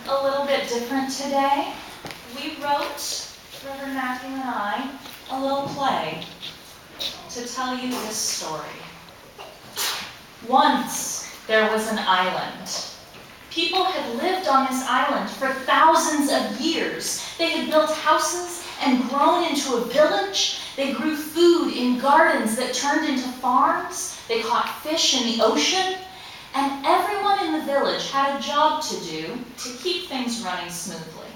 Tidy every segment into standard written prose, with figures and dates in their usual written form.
a little bit different today. We wrote, Reverend Matthew and I, a little play to tell you this story. Once there was an island. People had lived on this island for thousands of years. They had built houses and grown into a village. They grew food in gardens that turned into farms. They caught fish in the ocean. And everyone in the village had a job to do to keep things running smoothly.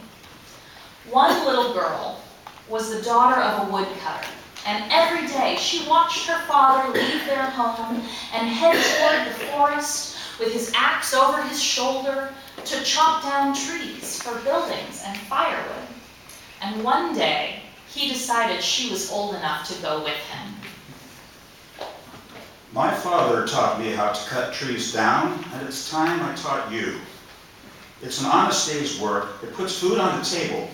One little girl was the daughter of a woodcutter. And every day she watched her father leave their home and head toward the forest with his axe over his shoulder to chop down trees for buildings and firewood. And one day, he decided she was old enough to go with him. My father taught me how to cut trees down, and it's time I taught you. It's an honest day's work. It puts food on the table,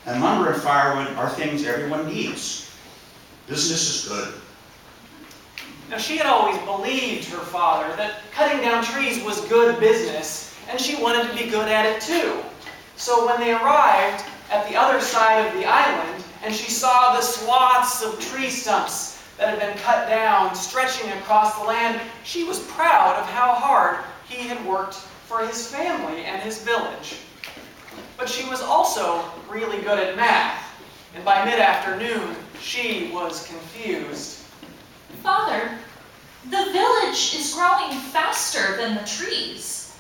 and lumber and firewood are things everyone needs. Business is good. Now, she had always believed her father that cutting down trees was good business, and she wanted to be good at it too. So when they arrived at the other side of the island, and she saw the swaths of tree stumps that had been cut down, stretching across the land, she was proud of how hard he had worked for his family and his village. But she was also really good at math, and by mid-afternoon, she was confused. Father, the village is growing faster than the trees.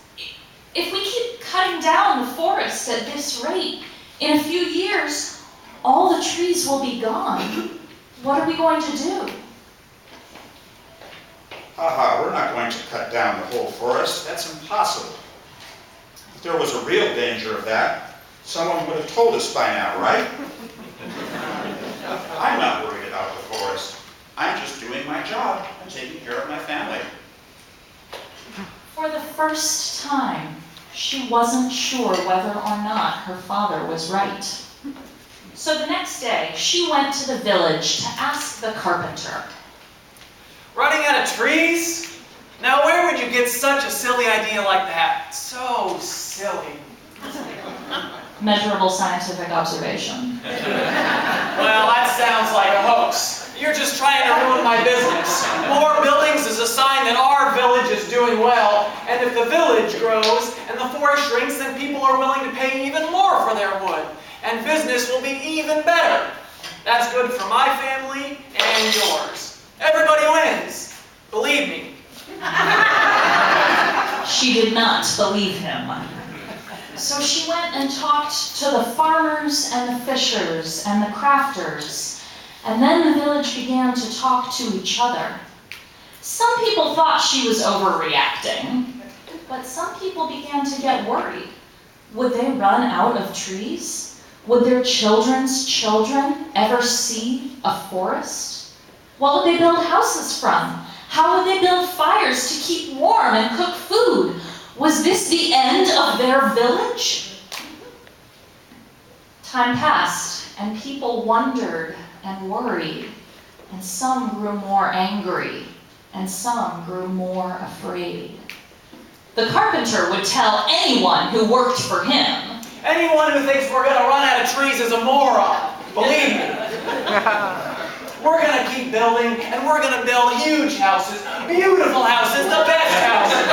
If we keep cutting down the forest at this rate, in a few years, all the trees will be gone. What are we going to do? We're not going to cut down the whole forest. That's impossible. If there was a real danger of that, someone would have told us by now, right? I'm not worried about the forest. I'm just doing my job and taking care of my family. For the first time, she wasn't sure whether or not her father was right. So the next day, she went to the village to ask the carpenter. Running out of trees? Now where would you get such a silly idea like that? So silly. Measurable scientific observation. Well, that sounds like a hoax. You're just trying to ruin my business. More buildings is a sign that our village is doing well, and if the village grows and the forest shrinks, then people are willing to pay even more for their wood, and business will be even better. That's good for my family and yours. Everybody wins. Believe me. She did not believe him. So she went and talked to the farmers and the fishers and the crafters. And then the village began to talk to each other. Some people thought she was overreacting, but some people began to get worried. Would they run out of trees? Would their children's children ever see a forest? What would they build houses from? How would they build fires to keep warm and cook food? Was this the end of their village? Time passed, and people wondered and worried, and some grew more angry, and some grew more afraid. The carpenter would tell anyone who worked for him. Anyone who thinks we're going to run out of trees is a moron. Believe me. We're going to keep building, and we're going to build huge houses, beautiful houses, the best houses.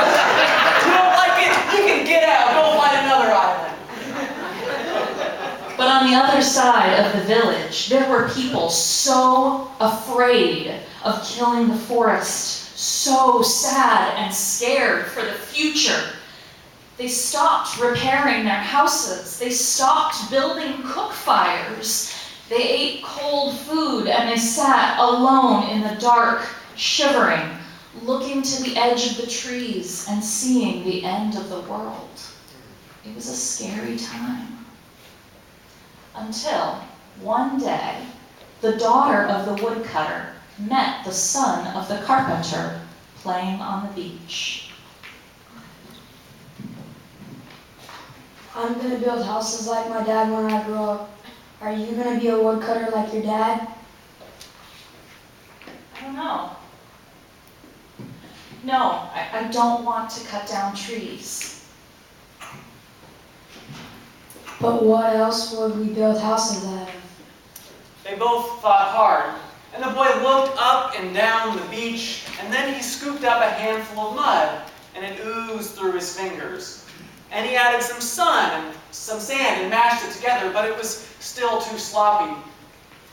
If you don't like it, you can get out, go find another island. But on the other side of the village, there were people so afraid of killing the forest, so sad and scared for the future. They stopped repairing their houses. They stopped building cook fires. They ate cold food, and they sat alone in the dark, shivering, looking to the edge of the trees and seeing the end of the world. It was a scary time. Until one day, the daughter of the woodcutter met the son of the carpenter playing on the beach. I'm going to build houses like my dad when I grow up. Are you going to be a woodcutter like your dad? I don't know. No, I don't want to cut down trees. But what else would we build houses out of? They both thought hard, and the boy looked up and down the beach, and then he scooped up a handful of mud, and it oozed through his fingers. And he added some sun and some sand and mashed it together, but it was still too sloppy.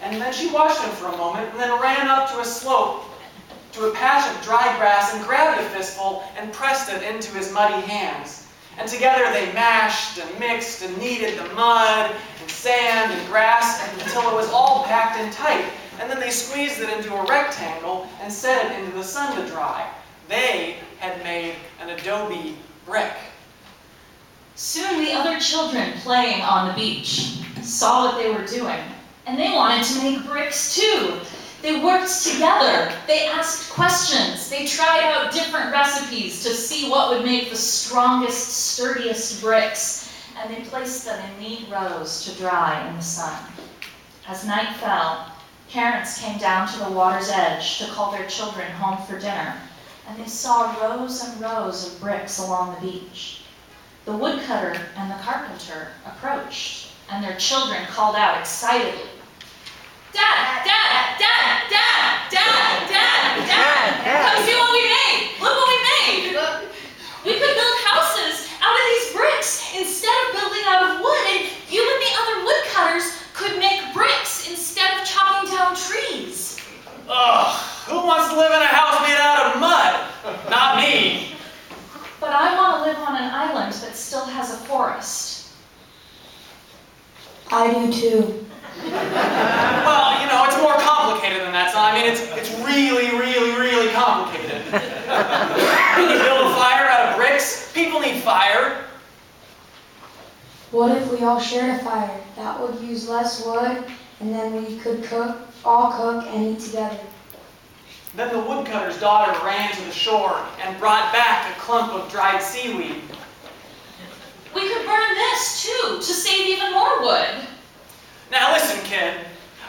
And then she watched him for a moment, and then ran up to a slope, to a patch of dry grass, and grabbed a fistful and pressed it into his muddy hands. And together they mashed and mixed and kneaded the mud and sand and grass until it was all packed in tight. And then they squeezed it into a rectangle and set it into the sun to dry. They had made an adobe brick. Soon the other children playing on the beach saw what they were doing, and they wanted to make bricks too. They worked together, they asked questions, they tried out different recipes to see what would make the strongest, sturdiest bricks, and they placed them in neat rows to dry in the sun. As night fell, parents came down to the water's edge to call their children home for dinner, and they saw rows and rows of bricks along the beach. The woodcutter and the carpenter approached, and their children called out excitedly, "Dad, Dad, Dad, Dad, Dad, Dad, Dad, come see what we made! Look what we made! We could build houses out of these bricks instead of building out of wood, and you and the other woodcutters could make bricks instead of chopping down trees." Ugh, who wants to live in a house made out of mud? Not me. But I want to live on an island that still has a forest. I do too. Well, you know, it's more complicated than that, son. I mean, it's really, really, really complicated. Can you build a fire out of bricks? People need fire. What if we all shared a fire? That would use less wood, and then we could all cook and eat together. Then the woodcutter's daughter ran to the shore and brought back a clump of dried seaweed. We could burn this too, to save even more wood. Now listen, kid.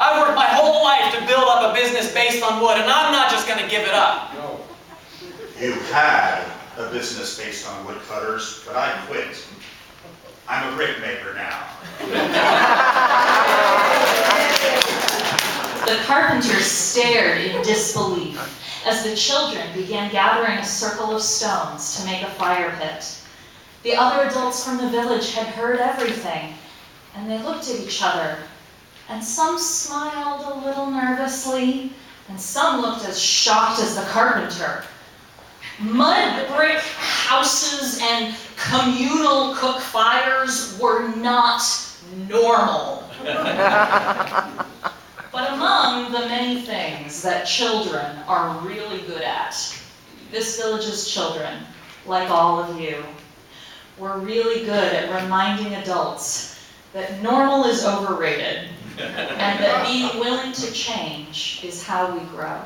I've worked my whole life to build up a business based on wood, and I'm not just going to give it up. No. You had a business based on woodcutters, but I quit. I'm a brick maker now. The carpenter stared in disbelief as the children began gathering a circle of stones to make a fire pit. The other adults from the village had heard everything, and they looked at each other, and some smiled a little nervously, and some looked as shocked as the carpenter. Mud brick houses and communal cook fires were not normal. But among the many things that children are really good at, this village's children, like all of you, were really good at reminding adults that normal is overrated and that being willing to change is how we grow.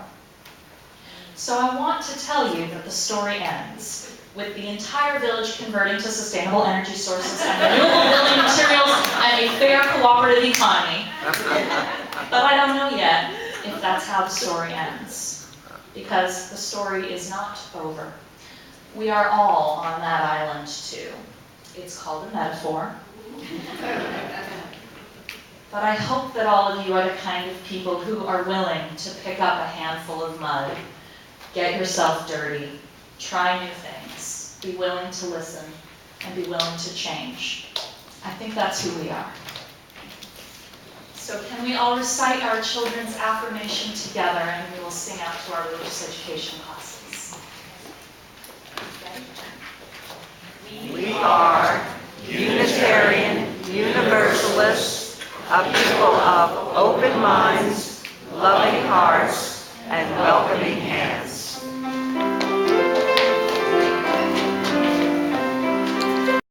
So I want to tell you that the story ends with the entire village converting to sustainable energy sources and renewable building materials and a fair cooperative economy. But I don't know yet if that's how the story ends, because the story is not over. We are all on that island too. It's called a metaphor. But I hope that all of you are the kind of people who are willing to pick up a handful of mud, get yourself dirty, try new things, be willing to listen, and be willing to change. I think that's who we are. So can we all recite our children's affirmation together, and we will sing out to our religious education classes. We are Unitarian Universalists, a people of open minds, loving hearts, and welcoming hands.